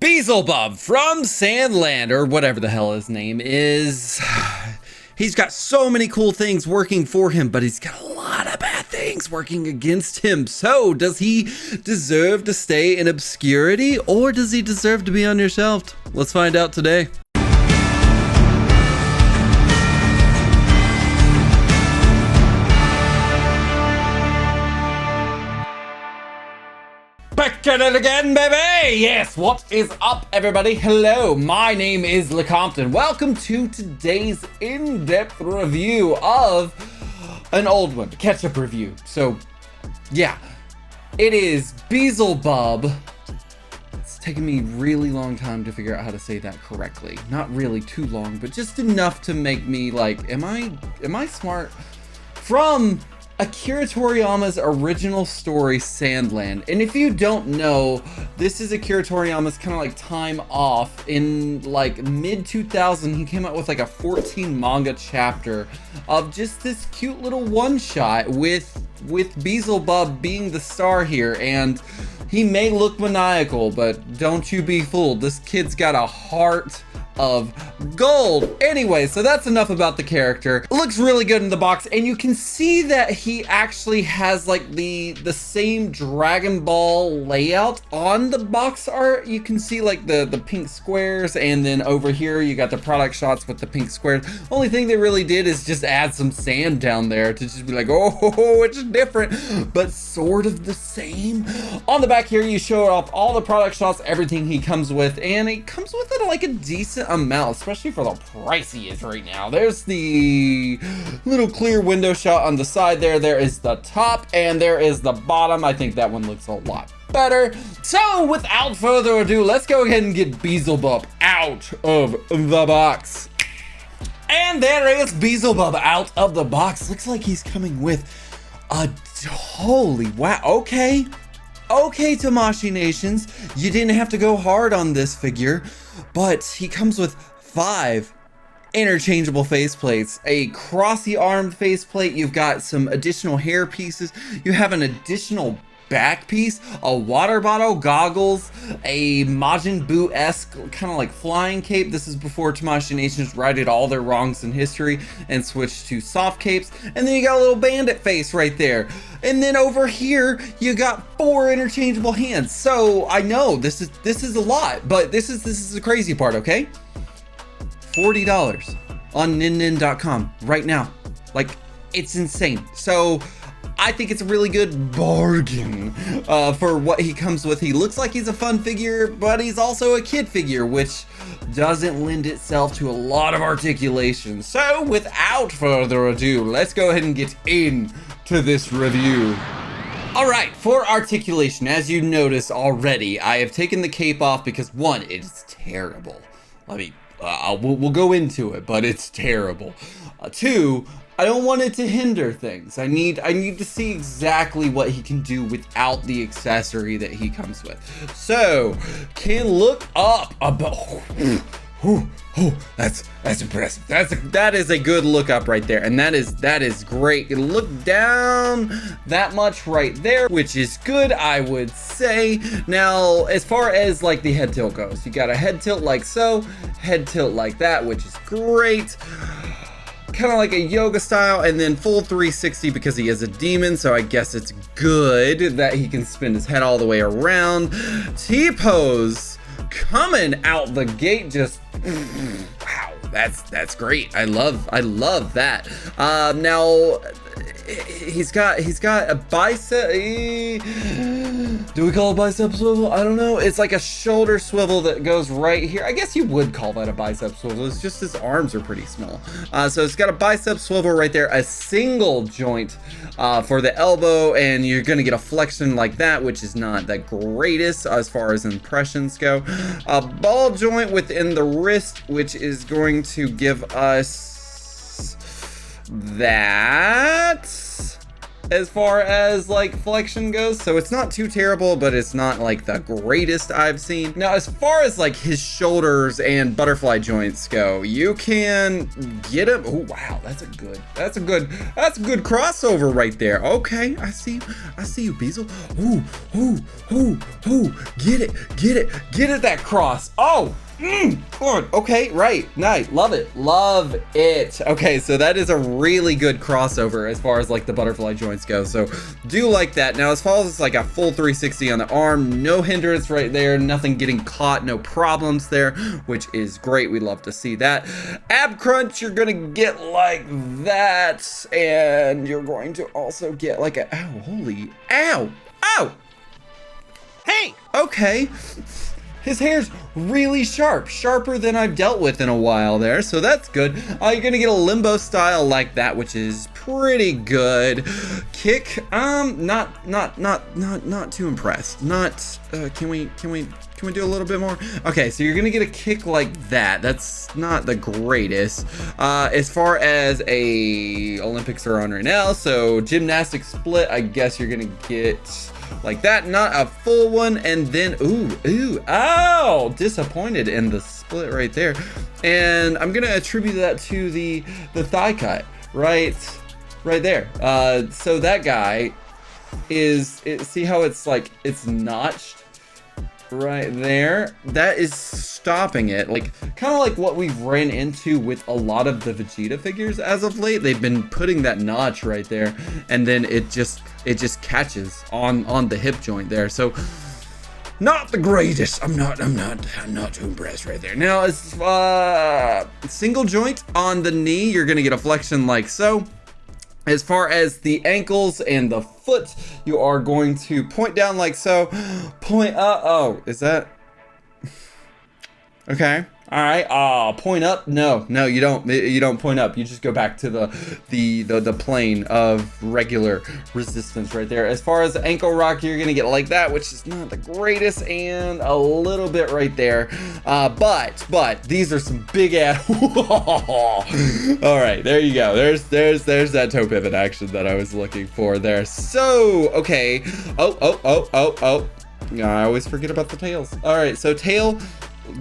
Beelzebub from Sandland, or whatever the hell his name is. He's got so many cool things working for him, but he's got a lot of bad things working against him. So, does he deserve to stay in obscurity, or does he deserve to be on your shelf? Let's find out today. Back at it again, baby! Yes, what is up, everybody? Hello, my name is LeCompton. Welcome to today's in-depth review of an old one, catch-up review. So, yeah, it is Beelzebub. It's taken me a really long time to figure out how to say that correctly. Not really too long, but just enough to make me like, am I smart? From Akira Toriyama's original story, Sandland. And if you don't know, this is Akira Toriyama's kind of like time off. In like mid-2000, he came out with like a 14 manga chapter of just this cute little one-shot with Beelzebub being the star here. And he may look maniacal, but don't you be fooled. This kid's got a heart of gold. Anyway, so that's enough about the character. It looks really good in the box, and you can see that he actually has like the same Dragonball layout on the box art. You can see like the pink squares, and then over here you got the product shots with the pink squares. Only thing they really did is just add some sand down there to just be like, oh, it's different, but sort of the same. On the back here, you show off all the product shots, everything he comes with, and he comes with it like a decent amount, especially for the price he is right now. There's the little clear window shot on the side there. There is the top, and there is the bottom. I think that one looks a lot better. So without further ado, let's go ahead and get Beelzebub out of the box. And there is Beelzebub out of the box. Looks like he's coming with a holy wow. Okay, Tamashii Nations, you didn't have to go hard on this figure, but he comes with 5 interchangeable faceplates, a crossy arm faceplate, you've got some additional hair pieces, you have an additional back piece, a water bottle, goggles, a Majin Buu-esque kind of like flying cape. This is before Tamashii Nations righted all their wrongs in history and switched to soft capes. And then you got a little bandit face right there. And then over here, you got 4 interchangeable hands. So I know this is a lot, but this is the crazy part, okay? $40 on ninnin.com right now. Like, it's insane. So I think it's a really good bargain for what he comes with. He looks like he's a fun figure, but he's also a kid figure, which doesn't lend itself to a lot of articulation. So without further ado, let's go ahead and get into this review. All right, for articulation, as you notice already, I have taken the cape off because 1, it's terrible. We'll go into it, but it's terrible. 2, I don't want it to hinder things. I need to see exactly what he can do without the accessory that he comes with. So, can look up about. That's impressive. That is a good look up right there, and that is great. You look down that much right there, which is good, I would say. Now, as far as like the head tilt goes, you got a head tilt like so, head tilt like that, which is great. Kind of like a yoga style, and then full 360 because he is a demon, so I guess it's good that he can spin his head all the way around. T-pose coming out the gate, just wow, that's great. I love that. Now he's got a bicep. Do we call it bicep swivel? I don't know. It's like a shoulder swivel that goes right here. I guess you would call that a bicep swivel. It's just his arms are pretty small. So it's got a bicep swivel right there, a single joint for the elbow, and you're gonna get a flexion like that, which is not the greatest as far as impressions go. A ball joint within the wrist, which is going to give us that. as far as like flexion goes, so it's not too terrible, but it's not like the greatest I've seen. Now, as far as like his shoulders and butterfly joints go, you can get him. Oh wow, that's a good crossover right there. Okay, I see you, Beelzebub. Get it, that cross. Oh. Good. Okay, right. Nice. Love it. Okay, so that is a really good crossover as far as like the butterfly joints go. So do like that. Now, as far as like a full 360 on the arm, no hindrance right there, nothing getting caught, no problems there, which is great. We love to see that. Ab crunch, you're gonna get like that, and you're going to also get like a ow. Hey! Okay. His hair's really sharper than I've dealt with in a while there, so that's good. You're gonna get a limbo style like that, which is pretty good. Kick, not too impressed. Can we do a little bit more? Okay, so you're gonna get a kick like that. That's not the greatest. As far as a Olympics are on right now, so gymnastic split, I guess you're gonna get like that, not a full one, and then ow, disappointed in the split right there. And I'm gonna attribute that to the thigh cut right there. So that guy see how it's like it's notched right there? That is stopping it, like kind of like what we've ran into with a lot of the Vegeta figures as of late. They've been putting that notch right there, and then it just catches on the hip joint there. So not the greatest. I'm not too impressed right there. Now, as single joint on the knee, you're gonna get a flexion like so. As far as the ankles and the foot, you are going to point down like so, point up. Oh, is that okay? All right. Point up. No, you don't point up. You just go back to the plane of regular resistance right there. As far as the ankle rock, you're gonna get like that, which is not the greatest, and a little bit right there. But these are some big ass. All right, there you go. There's that toe pivot action that I was looking for there. So okay. Oh. I always forget about the tails. All right, so tail.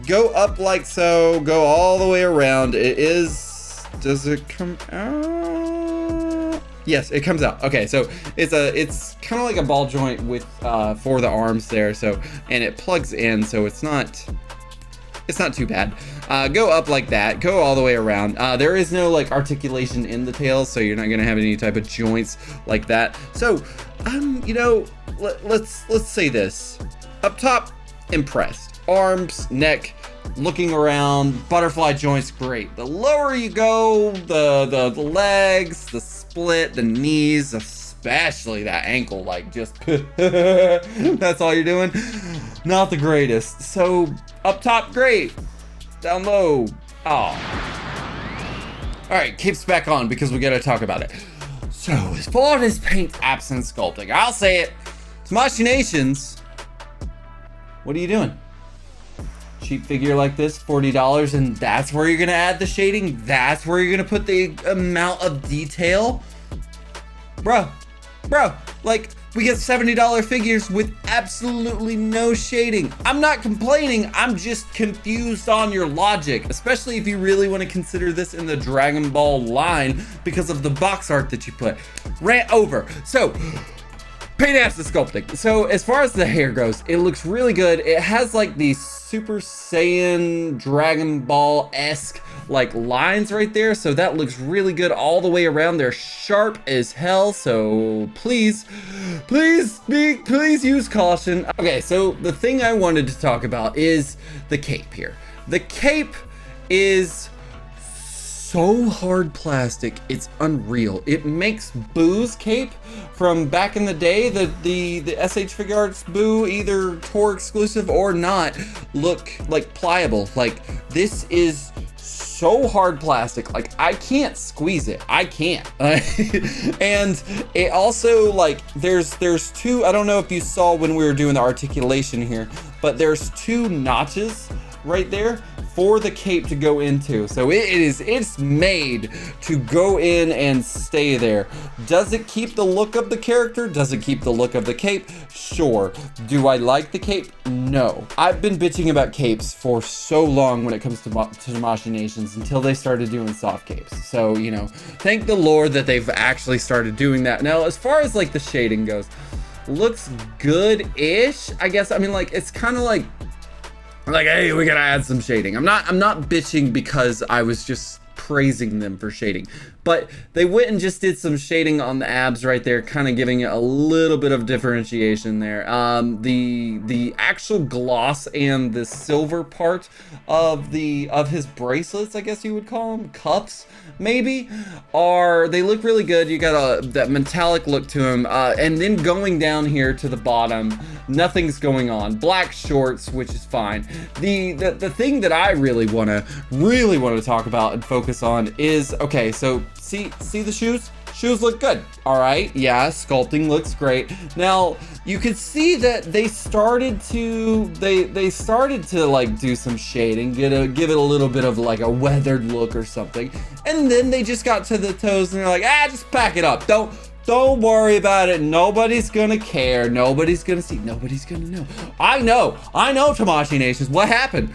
Go up like so, go all the way around. Does it come out? Yes, it comes out. Okay, so it's kind of like a ball joint with for the arms there, so, and it plugs in, so it's not too bad. Go up like that, go all the way around. There is no like articulation in the tail, so you're not gonna have any type of joints like that. So, you know, let's say this. Up top, impressed. Arms, neck, looking around, butterfly joints, great. The lower you go, the legs, the split, the knees, especially that ankle, like just that's all you're doing. Not the greatest. So up top, great. Down low, oh. All right, cape's back on because we gotta talk about it. So as far as paint apps and sculpting, I'll say it. Tamashii Nations, what are you doing? Cheap figure like this, $40, and that's where you're gonna add the shading? That's where you're gonna put the amount of detail? Bro, like, we get $70 figures with absolutely no shading. I'm not complaining, I'm just confused on your logic, especially if you really want to consider this in the Dragonball line because of the box art that you put. Rant over. So, paint apps and sculpting. So as far as the hair goes, it looks really good. It has like these Super Saiyan Dragon Ball-esque like lines right there. So that looks really good all the way around. They're sharp as hell. So please use caution. Okay, so the thing I wanted to talk about is the cape here. The cape is so hard plastic, it's unreal. It makes Boo's cape from back in the day, the SH Figuarts Boo, either tour exclusive or not, look like pliable. Like, this is so hard plastic, like I can't squeeze it. I can't. And it also, like, there's two, I don't know if you saw when we were doing the articulation here, but there's two notches right there for the cape to go into. So it's made to go in and stay there. Does it keep the look of the character? Does it keep the look of the cape? Sure. Do I like the cape? No. I've been bitching about capes for so long when it comes to Tamashii Nations until they started doing soft capes. So, you know, thank the Lord that they've actually started doing that. Now, as far as like the shading goes, looks good-ish, I guess. I mean, like, it's kind of like, hey, we gotta add some shading. I'm not bitching because I was just praising them for shading, but they went and just did some shading on the abs right there, kind of giving it a little bit of differentiation there. The actual gloss and the silver part of his bracelets, I guess you would call them, cuffs maybe, they look really good. You got that metallic look to them, and then going down here to the bottom, nothing's going on. Black shorts, which is fine. The thing that I really want to talk about and focus on is, okay, so see the shoes? Shoes look good. All right, yeah, sculpting looks great. Now you could see that they started to like do some shading, give it a little bit of like a weathered look or something, and then they just got to the toes and they're like, just pack it up. Don't worry about it. Nobody's gonna care. Nobody's gonna see. Nobody's gonna know. I know. Tamashii Nations. What happened?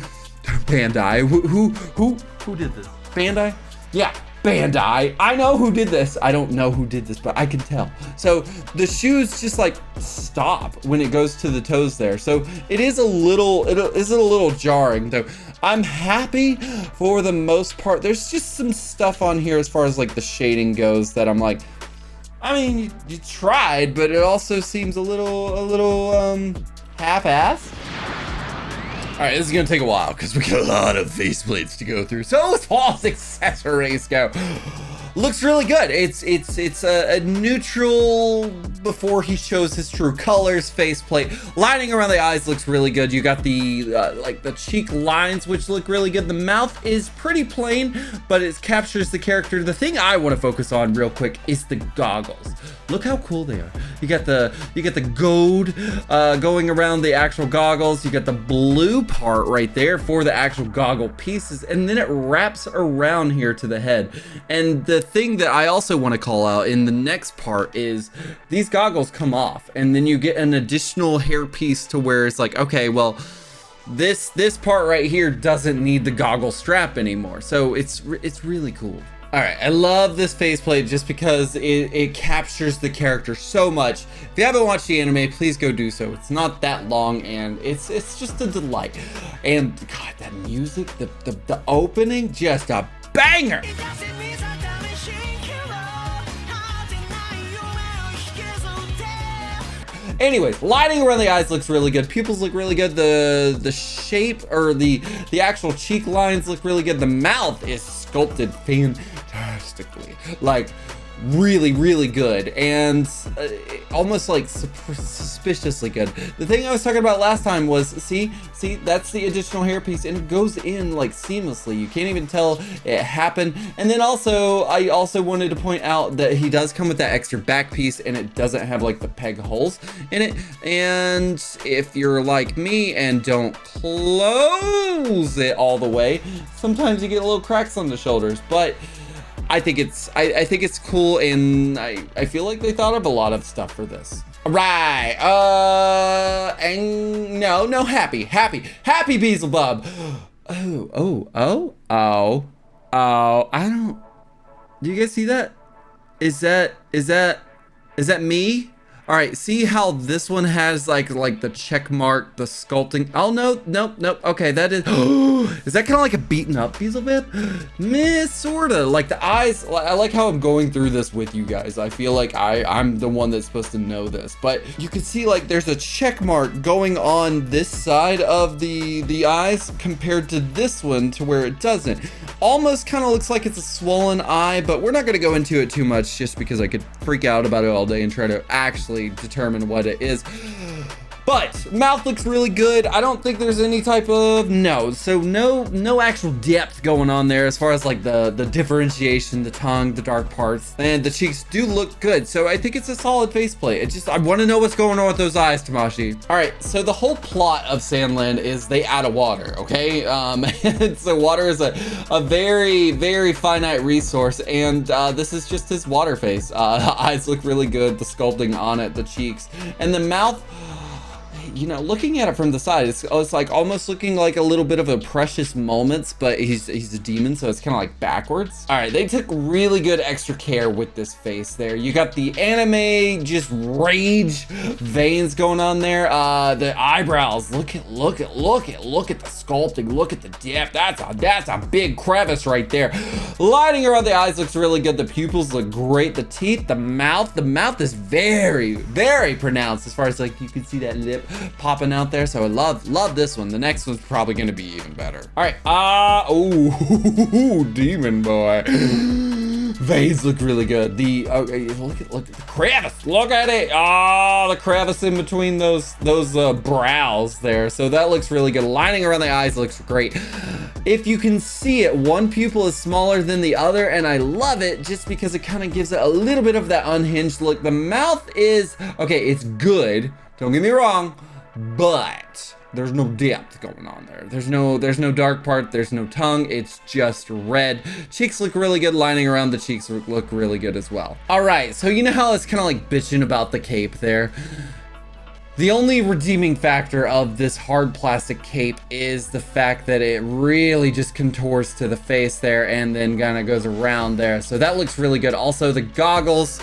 Bandai. Who did this? Bandai? Yeah, Bandai. I know who did this. I don't know who did this, but I can tell. So the shoes just like stop when it goes to the toes there. So it is a little jarring though. I'm happy for the most part. There's just some stuff on here as far as like the shading goes that I'm like, I mean, you tried, but it also seems a little half-assed. All right, this is gonna take a while because we got a lot of faceplates to go through. So as far as accessories go, looks really good. It's a neutral before he shows his true colors faceplate. Lining around the eyes looks really good. You got the like the cheek lines, which look really good. The mouth is pretty plain, but it captures the character. The thing I want to focus on real quick is the goggles. Look how cool they are. You got the gold going around the actual goggles. You got the blue part right there for the actual goggle pieces, and then it wraps around here to the head. And the thing that I also want to call out in the next part is these goggles come off, and then you get an additional hair piece to where it's like, okay, well, this part right here doesn't need the goggle strap anymore. So it's really cool. All right, I love this faceplate just because it captures the character so much. If you haven't watched the anime, please go do so. It's not that long, and it's just a delight. And God, that music, the opening, just a banger. Anyways, lighting around the eyes looks really good. Pupils look really good. The shape or the actual cheek lines look really good. The mouth is sculpted fantastically, like really good, and almost like suspiciously good. The thing I was talking about last time was, see, that's the additional hairpiece, and it goes in like seamlessly. You can't even tell it happened. And then I also wanted to point out that he does come with that extra back piece, and it doesn't have like the peg holes in it. And if you're like me and don't close it all the way, sometimes you get little cracks on the shoulders. But I think it's cool, and I feel like they thought of a lot of stuff for this. Right, and no, happy Beelzebub. Oh, I don't, do you guys see that? Is that me? All right, see how this one has like the check mark, the sculpting. Oh, nope. Okay, that is, is that kind of like a beaten up Beelzebub? Meh, sorta. Like the eyes, I like how I'm going through this with you guys. I feel like I'm the one that's supposed to know this, but you can see like there's a check mark going on this side of the eyes compared to this one to where it doesn't. Almost kind of looks like it's a swollen eye, but we're not gonna go into it too much just because I could freak out about it all day and try to actually determine what it is. But mouth looks really good. I don't think there's any type of no actual depth going on there as far as like the differentiation, the tongue, the dark parts, and the cheeks do look good. So I think it's a solid faceplate. I want to know what's going on with those eyes, Tamashii. All right, so the whole plot of Sandland is they add a water, okay? So water is a very, very finite resource, and this is just his water face. Eyes look really good, the sculpting on it, the cheeks, and the mouth. You know, looking at it from the side, it's like almost looking like a little bit of a Precious Moments, but he's a demon, so it's kind of like backwards. All right, they took really good extra care with this face there. You got the anime just rage veins going on there. The eyebrows, look at the sculpting, look at the depth. That's a big crevice right there. Lining around the eyes looks really good. The pupils look great. The teeth, the mouth is very, very pronounced as far as like you can see that lip popping out there. So I love this one. The next one's probably gonna be even better. All right, demon boy. Veins look really good. Look at the crevice. Look at it. The crevice in between those brows there. So that looks really good. Lining around the eyes looks great. If you can see it, one pupil is smaller than the other, and I love it just because it kind of gives it a little bit of that unhinged look. The mouth is okay. It's good. Don't get me wrong, but there's no depth going on there. There's no dark part. There's no tongue. It's just red. Cheeks look really good. Lining around the cheeks look really good as well. All right, so you know how it's kind of like bitching about the cape there? The only redeeming factor of this hard plastic cape is the fact that it really just contours to the face there and then kind of goes around there. So that looks really good. Also, the goggles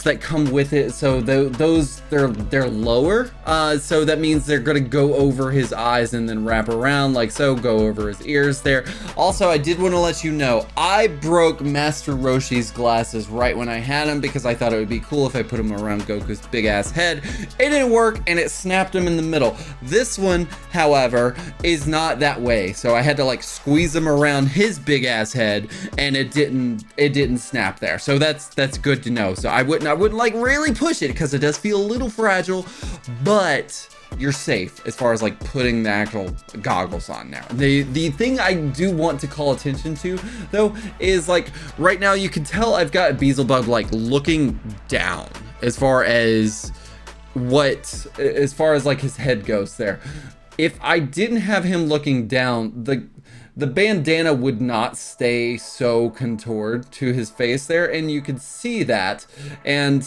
that come with it, so they're lower, so that means they're gonna go over his eyes and then wrap around like so, go over his ears there. Also, I did want to let you know, I broke Master Roshi's glasses right when I had him because I thought it would be cool if I put him around Goku's big ass head. It didn't work and it snapped him in the middle. This one, however, is not that way, so I had to like squeeze him around his big ass head and it didn't snap there. So that's good to know. So I wouldn't like really push it because it does feel a little fragile, but you're safe as far as like putting the actual goggles on now. The thing I do want to call attention to though is like right now you can tell I've got Beelzebub like looking down as far as like his head goes there. If I didn't have him looking down, the bandana would not stay so contoured to his face there, and you can see that. And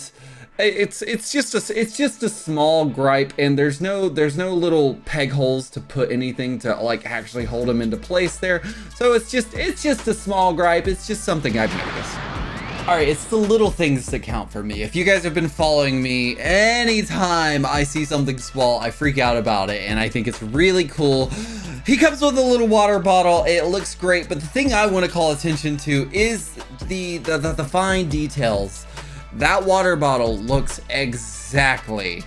it's just a small gripe, and there's no little peg holes to put anything to like actually hold him into place there. So it's just a small gripe. It's just something I've noticed. All right, it's the little things that count for me. If you guys have been following me, anytime I see something small, I freak out about it, and I think it's really cool. He comes with a little water bottle. It looks great, but the thing I want to call attention to is the fine details. That water bottle looks exactly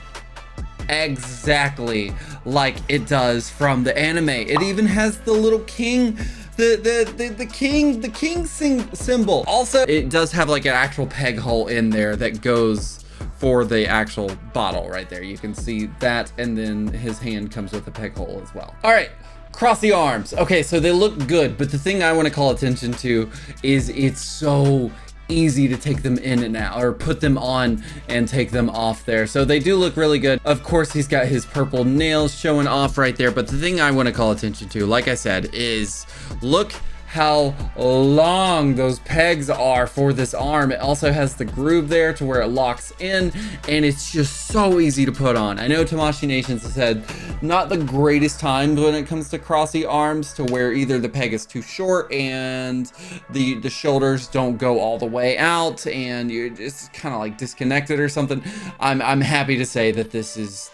like it does from the anime. It even has the little king. The king symbol. Also, it does have like an actual peg hole in there that goes for the actual bottle right there. You can see that, and then his hand comes with a peg hole as well. All right, cross the arms. Okay, so they look good, but the thing I want to call attention to is it's so easy to take them in and out, or put them on and take them off there. So they do look really good. Of course, he's got his purple nails showing off right there, but the thing I want to call attention to, like I said, is look how long those pegs are for this arm. It also has the groove there to where it locks in, and it's just so easy to put on. I know Tamashii Nations has had not the greatest times when it comes to crossy arms, to where either the peg is too short and the shoulders don't go all the way out and you're just kind of like disconnected or something. I'm happy to say that this is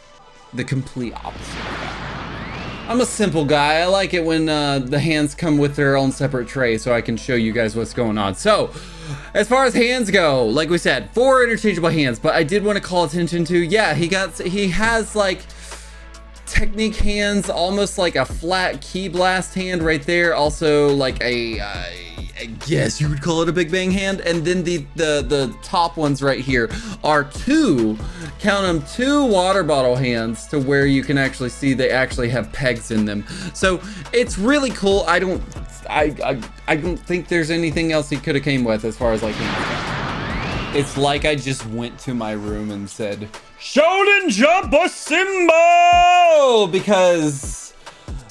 the complete opposite of that. I'm a simple guy. I like it when the hands come with their own separate tray so I can show you guys what's going on. So, as far as hands go, like we said, 4 interchangeable hands, but I did want to call attention to, yeah, he has like technique hands, almost like a flat key blast hand right there. Also like a Yes, you would call it a Big Bang hand. And then the top ones right here are two, count them, two water bottle hands, to where you can actually see they actually have pegs in them. So it's really cool. I don't think there's anything else he could have came with as far as like hands. It's like I just went to my room and said, Shonen Jump a symbol, because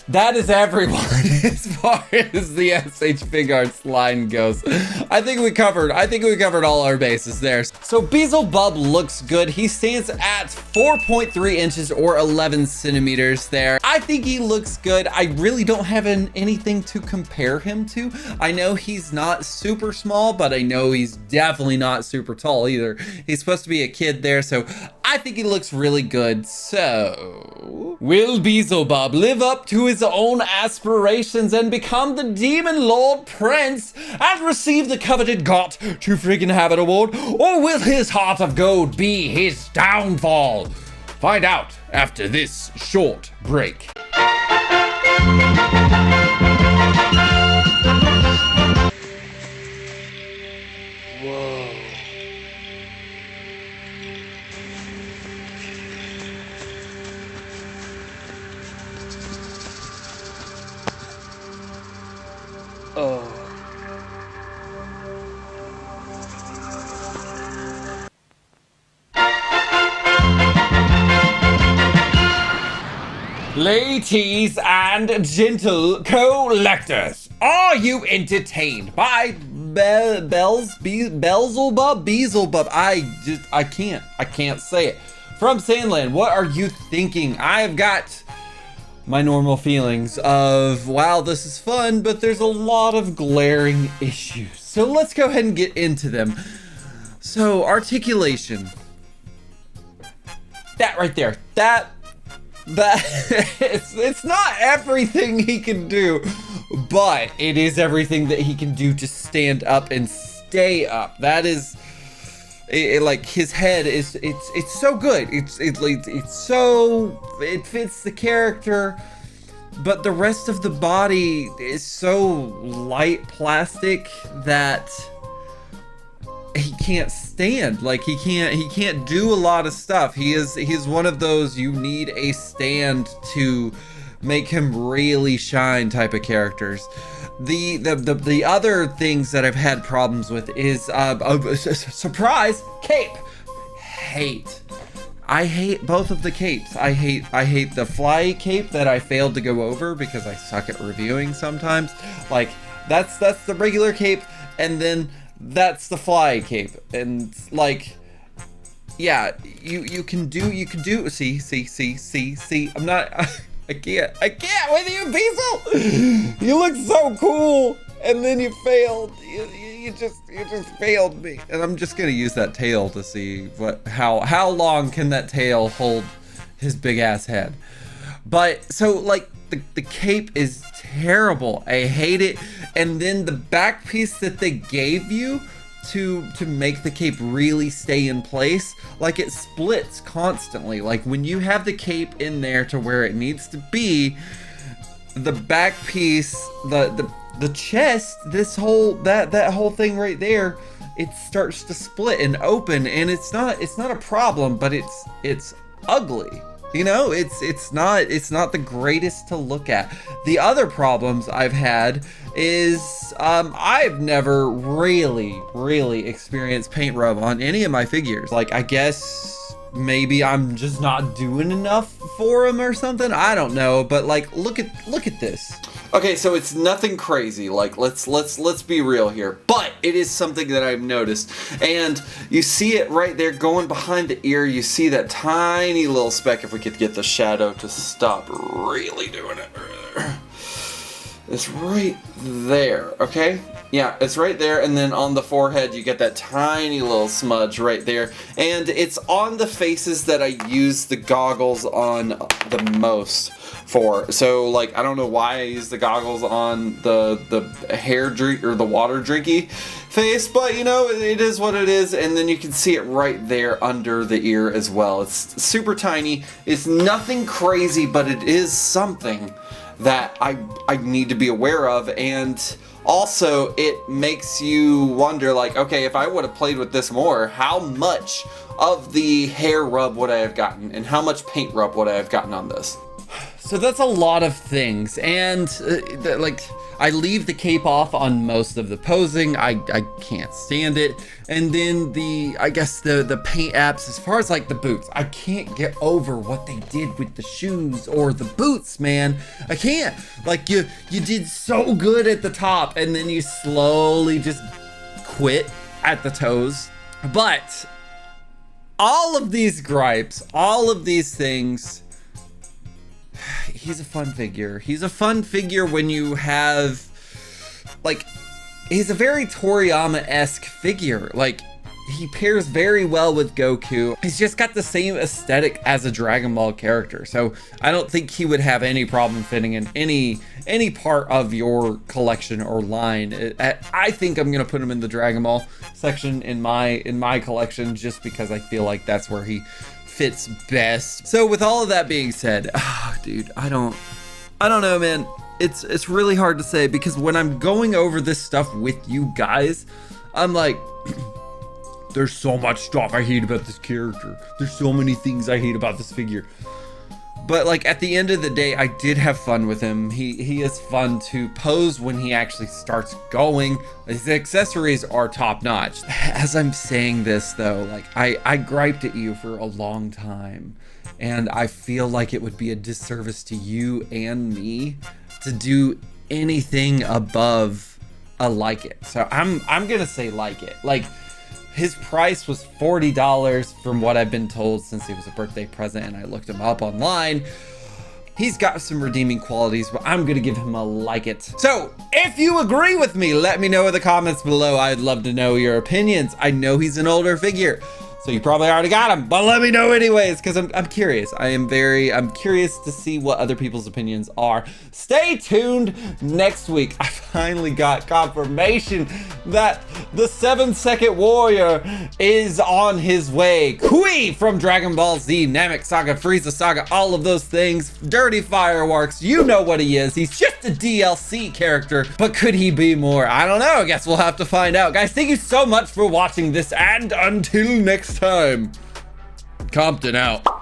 that is everyone as far as the SH Figuarts line goes. I think we covered all our bases there. So Beelzebub looks good. He stands at 4.3 inches or 11 centimeters there. I think he looks good. I really don't have anything to compare him to. I know he's not super small, but I know he's definitely not super tall either. He's supposed to be a kid there, so I think he looks really good. So, will Beelzebub live up to his own aspirations and become the Demon Lord Prince and receive the coveted Got to Freaking Have It award? Or will his Heart of Gold be his downfall? Find out after this short break. Ladies and gentle collectors, are you entertained by Beelzebub? I can't say it. From Sandland, what are you thinking? I've got my normal feelings of, wow, this is fun, but there's a lot of glaring issues. So let's go ahead and get into them. So, articulation. That right there, that it's not everything he can do, but it is everything that he can do to stand up and stay up. That is, like, his head is, it's so good. It fits the character, but the rest of the body is so light plastic that he can't stand. Like, he can't do a lot of stuff. He's one of those, you need a stand to make him really shine type of characters. The other things that I've had problems with is surprise, cape. I hate both of the capes. I hate the fly cape that I failed to go over because I suck at reviewing sometimes. Like, that's the regular cape, and then that's the fly cape. And like, yeah, you can do see, I'm not I can't with you, Beezel. You look so cool, and then you failed. You just failed me. And I'm just gonna use that tail to see how long can that tail hold his big ass head. But so, like, the cape is terrible. I hate it. And then the back piece that they gave you to make the cape really stay in place, like, it splits constantly. Like, when you have the cape in there to where it needs to be, the back piece, the chest, this whole that whole thing right there, it starts to split and open, and it's not a problem, but it's ugly. You know, it's not the greatest to look at. The other problems I've had is I've never really experienced paint rub on any of my figures. Like, I guess maybe I'm just not doing enough for them or something. I don't know, but like, look at this. Okay, so it's nothing crazy. Like, let's be real here. But it is something that I've noticed. And you see it right there going behind the ear. You see that tiny little speck. If we could get the shadow to stop really doing it. It's right there, okay? Yeah, it's right there, and then on the forehead you get that tiny little smudge right there. And it's on the faces that I use the goggles on the most for. So, like, I don't know why I use the goggles on the hair drink or the water drinky face, but you know, it is what it is. And then you can see it right there under the ear as well. It's super tiny. It's nothing crazy, but it is something that I need to be aware of. And also it makes you wonder, like, okay, if I would have played with this more, how much of the hair rub would I have gotten, and how much paint rub would I have gotten on this? So that's a lot of things, and like, I leave the cape off on most of the posing. I can't stand it. And then I guess the paint apps, as far as like the boots, I can't get over what they did with the shoes or the boots, man. I can't. Like, you did so good at the top, and then you slowly just quit at the toes. But all of these gripes, all of these things, he's a fun figure. He's a fun figure when you have, like, he's a very Toriyama-esque figure. Like, he pairs very well with Goku. He's just got the same aesthetic as a Dragon Ball character. So I don't think he would have any problem fitting in any part of your collection or line. I think I'm gonna put him in the Dragon Ball section in my collection, just because I feel like that's where he fits best. So with all of that being said, dude, I don't know, man. It's really hard to say, because when I'm going over this stuff with you guys, I'm like, there's so much stuff I hate about this character. There's so many things I hate about this figure. But like, at the end of the day, I did have fun with him. He is fun to pose when he actually starts going. His accessories are top notch. As I'm saying this though, like, I griped at you for a long time, and I feel like it would be a disservice to you and me to do anything above a like it. So I'm gonna say like it. Like, his price was $40 from what I've been told, since he was a birthday present and I looked him up online. He's got some redeeming qualities, but I'm gonna give him a like it. So if you agree with me, let me know in the comments below. I'd love to know your opinions. I know he's an older figure, so you probably already got him, but let me know anyways, because I'm curious. I'm curious to see what other people's opinions are. Stay tuned next week. I finally got confirmation that the 7-second warrior is on his way. Kui from Dragon Ball Z, Namek Saga, Frieza Saga, all of those things. Dirty Fireworks, you know what he is. He's just a DLC character, but could he be more? I don't know. I guess we'll have to find out. Guys, thank you so much for watching this, and until next time, Compton out.